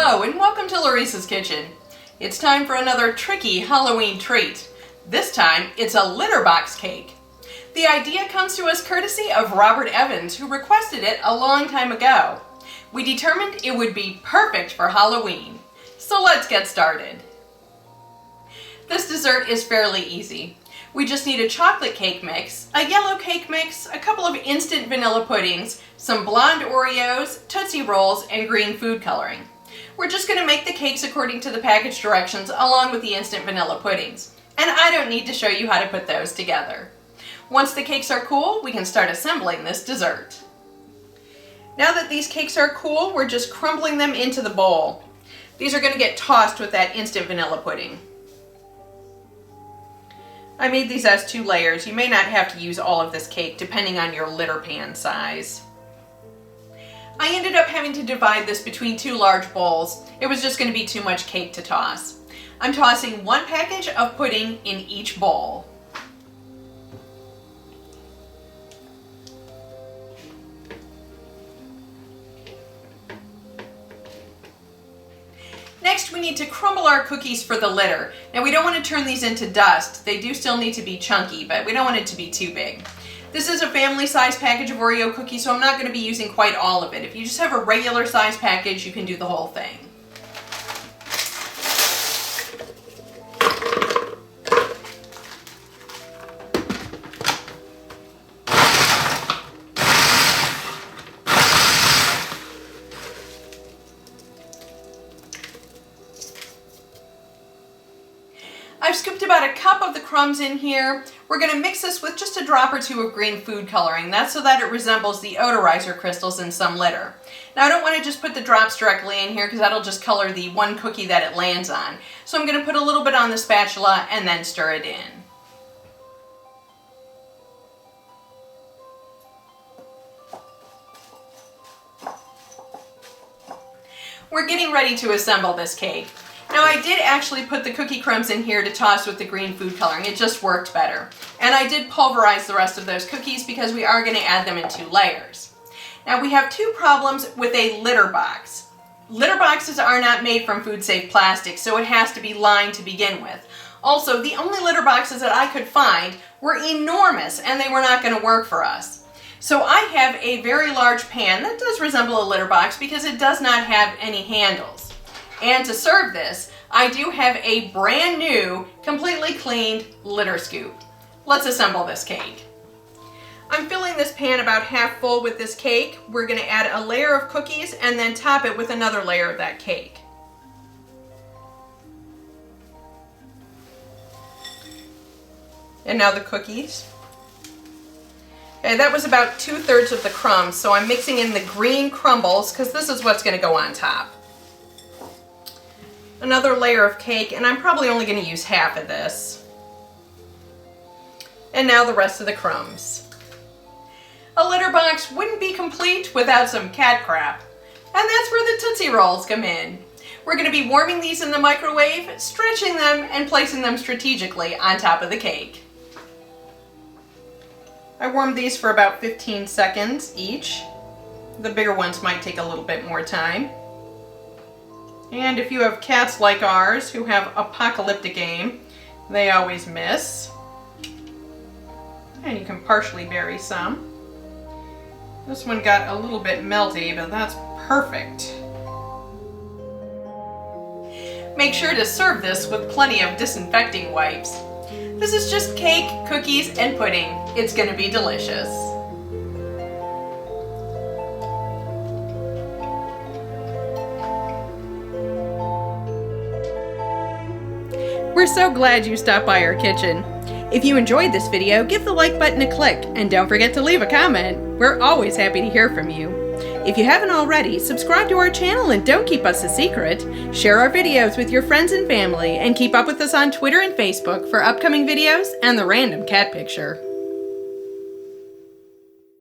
Hello and welcome to Larissa's Kitchen. It's time for another tricky Halloween treat. This time it's a litter box cake. The idea comes to us courtesy of Robert Evans, who requested it a long time ago. We determined it would be perfect for Halloween. So let's get started. This dessert is fairly easy. We just need a chocolate cake mix, a yellow cake mix, a couple of instant vanilla puddings, some blonde Oreos, Tootsie Rolls, and green food coloring. We're just going to make the cakes according to the package directions along with the instant vanilla puddings. And I don't need to show you how to put those together. Once the cakes are cool, we can start assembling this dessert. Now that these cakes are cool, we're just crumbling them into the bowl. These are going to get tossed with that instant vanilla pudding. I made these as 2 layers. You may not have to use all of this cake depending on your litter pan size. I ended up having to divide this between 2 large bowls. It was just going to be too much cake to toss. I'm tossing 1 package of pudding in each bowl. Next, we need to crumble our cookies for the litter. Now, we don't want to turn these into dust. They do still need to be chunky, but we don't want it to be too big. This is a family size package of Oreo cookies, so I'm not going to be using quite all of it. If you just have a regular size package, you can do the whole thing. I've scooped about a cup of the crumbs in here. We're going to mix this with just a drop or 2 of green food coloring. That's so that it resembles the odorizer crystals in some litter. Now, I don't want to just put the drops directly in here because that'll just color the one cookie that it lands on. So I'm going to put a little bit on the spatula and then stir it in. We're getting ready to assemble this cake. Now, I did actually put the cookie crumbs in here to toss with the green food coloring. It just worked better. And I did pulverize the rest of those cookies because we are going to add them in 2 layers. Now, we have 2 problems with a litter box. Litter boxes are not made from food-safe plastic, so it has to be lined to begin with. Also, the only litter boxes that I could find were enormous, and they were not going to work for us. So I have a very large pan that does resemble a litter box because it does not have any handles. And to serve this, I do have a brand new, completely cleaned litter scoop. Let's assemble this cake. I'm filling this pan about half full with this cake. We're going to add a layer of cookies and then top it with another layer of that cake. And now the cookies. Okay, that was about 2/3 of the crumbs, so I'm mixing in the green crumbles because this is what's going to go on top. Another layer of cake, and I'm probably only going to use half of this. And now the rest of the crumbs. A litter box wouldn't be complete without some cat crap. And that's where the Tootsie Rolls come in. We're going to be warming these in the microwave, stretching them, and placing them strategically on top of the cake. I warmed these for about 15 seconds each. The bigger ones might take a little bit more time. And if you have cats like ours who have apocalyptic aim, they always miss. And you can partially bury some. This one got a little bit melty, but that's perfect. Make sure to serve this with plenty of disinfecting wipes. This is just cake, cookies, and pudding. It's going to be delicious. We're so glad you stopped by our kitchen. If you enjoyed this video, give the like button a click and don't forget to leave a comment. We're always happy to hear from you. If you haven't already, subscribe to our channel and don't keep us a secret. Share our videos with your friends and family and keep up with us on Twitter and Facebook for upcoming videos and the random cat picture.